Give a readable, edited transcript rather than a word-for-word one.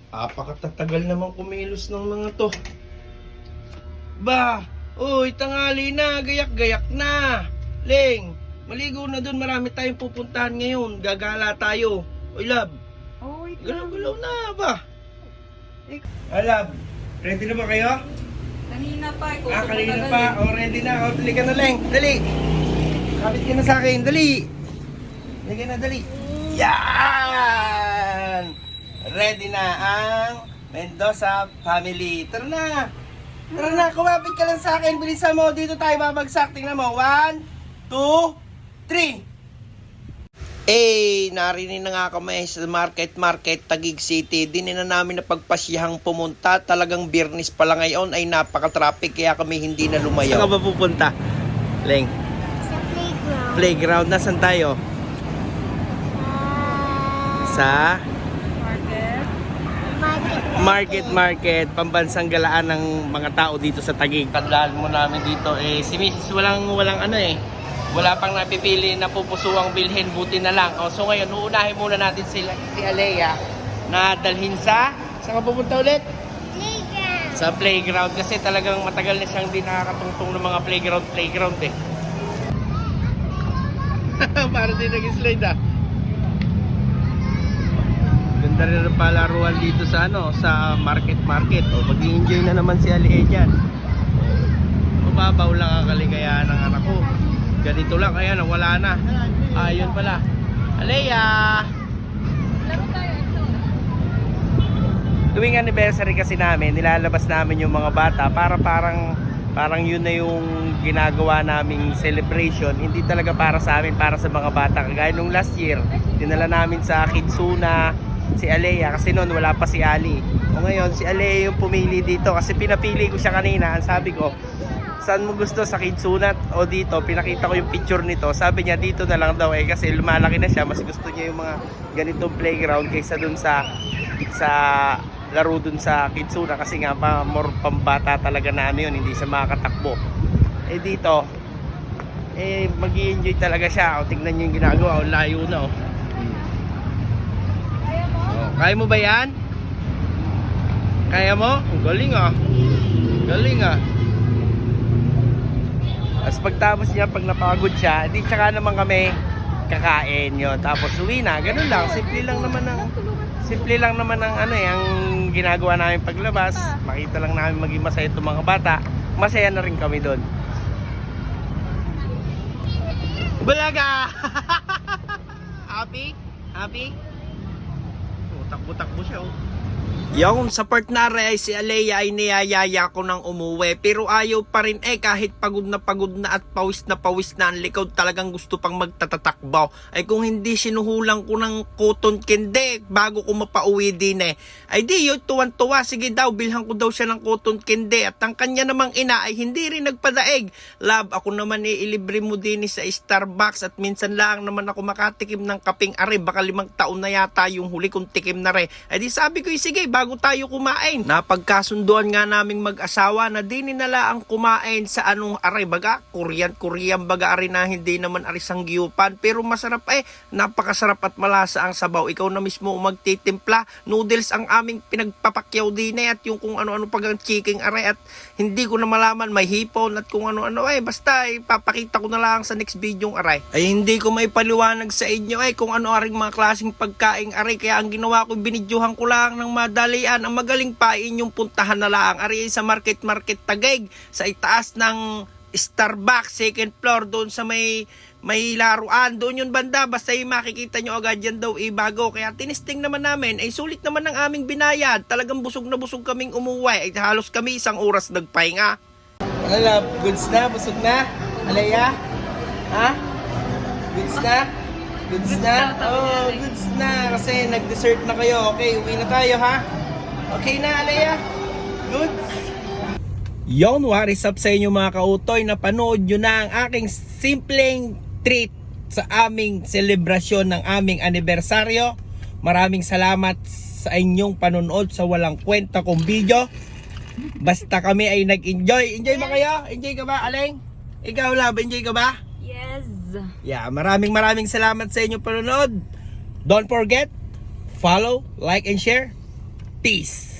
Apakatatagal naman kumilos ng mga to. Ba, uy, tanghali na, gayak-gayak na. Leng, maligo na dun, marami tayong pupuntahan ngayon. Gagala tayo. Uy, love, Oh, wait lang. galaw-galaw na ba? Love, ready na ba kayo? Kanina pa. Kanina pa. O, ready na. O, dali ka na, Leng. Dali. Kapit ka na sa akin. Dali. Dali ka na, dali. Yan! Ready na ang Mendoza family. Tara na. Tara na, kumapit ka lang sa akin. Bilisan mo. Dito tayo babagsak. Tingnan mo. 1, 2, 3. Narinig na nga kami sa market, Taguig City. Di na namin napagpasyahang pumunta. Talagang Biyernes pa lang ngayon ay napaka-traffic kaya kami hindi na lumayaw. Saan ka ba pupunta, Leng? Sa playground. Playground. Nasaan tayo? Sa market. Pambansang galaan ng mga tao dito sa Taguig. Tandaan mo namin dito si Mrs. walang wala pang napipili na pupusuang bilhin, buti na lang. So ngayon, uunahin muna natin si Alea na dalhin saan ka pupunta ulit? Playground. Sa playground kasi talagang matagal na siyang di nakakatungtong ng mga playground eh. Para din nag-slide Ganda rin ang palaruan dito sa sa market. O mag-i-enjoy na naman si Alea dyan. Mababaw lang ang kaligayahan ng anak ko. Ganito lang, ayan, wala na. Ayun pala. Alea! Tuwing anniversary kasi namin, nilalabas namin yung mga bata para parang yun na yung ginagawa naming celebration. Hindi talaga para sa amin, para sa mga bata. Kagaya nung last year, dinala namin sa Kidsuna si Alea kasi noon wala pa si Ali. O ngayon, si Alea yung pumili dito kasi pinapili ko siya kanina. Ang sabi ko, saan mo gusto, sa Kidsuna o dito? Pinakita ko yung picture nito. Sabi niya dito na lang daw kasi lumalaki na siya. Mas gusto niya yung mga ganitong playground kaysa dun sa laro dun sa Kidsuna kasi nga more pambata talaga na yun, hindi siya makakatakbo. Dito mag-i-enjoy talaga siya. Tingnan niyo yung ginagawa, layo na Kaya mo ba yan? Kaya mo? Galing galing Tapos pagtapos niya, pag napagod siya, di tsaka naman kami kakain yun. Tapos uwi na, ganun lang. Simple lang naman ang ang ginagawa namin paglabas. Makita lang namin maging masaya itong mga bata. Masaya na rin kami doon. Bulaga! Happy? Takbo-takbo siya Yung sa part na ay si Alea ay niyayaya ko nang umuwi pero ayaw pa rin kahit pagod na at pawis na ang likod, talagang gusto pang magtatatakbaw. Ay kung hindi sinuhulang ko ng cotton candy bago ko mapauwi din ay di yun, tuwan-tuwa, sige daw bilhan ko daw siya ng cotton candy. At ang kanya namang ina ay hindi rin nagpadaig. Love, ako naman ilibre mo din sa Starbucks at minsan lang naman ako makatikim ng kaping are, baka 5 taon na yata yung huli kong tikim na ay di sabi ko sige bago tayo kumain. Napagkasunduan nga naming mag-asawa na di ninala ang kumain sa aray baga, Korean baga ari na hindi naman ari sangyupan pero masarap napakasarap at malasa ang sabaw. Ikaw na mismo magtitimpla. Noodles ang aming pinagpapakyaw din at yung kung ano-ano pag ang chicken aray at hindi ko na malaman may hipon at kung ano-ano basta papakita ko na lang sa next video aray. Ay hindi ko may paliwanag sa inyo kung ano aring mga klaseng pagkaing aray kaya ang ginawa ko binidyohan ko lang ng madalian. Ang magaling pa inyong puntahan na lang ari sa market Taguig sa itaas ng Starbucks second floor doon sa may laruan doon yun banda, basta makikita nyo agad yan daw bago. Kaya tinisting naman namin sulit naman ang aming binayad. Talagang busog na busog kaming umuwi halos kami 1 oras nagpahinga. Ano love, goods na? Busog na? Alea? Ha? Goods na? Goods na? Oh, goods na. Kasi nag-dessert na kayo. Okay, uwi na tayo ha? Okay na, Alea? Goods? Yon, what is up sa inyo mga kautoy? Napanood nyo na ang aking simpleng treat sa aming selebrasyon ng aming anibersaryo. Maraming salamat sa inyong panonood sa walang kwenta kong video. Basta kami ay nag-enjoy. Enjoy ba kayo? Enjoy ka ba, Aleng? Ikaw, love, enjoy ka ba? Yes. Yeah, maraming salamat sa inyong panonood. Don't forget, follow, like, and share. Peace!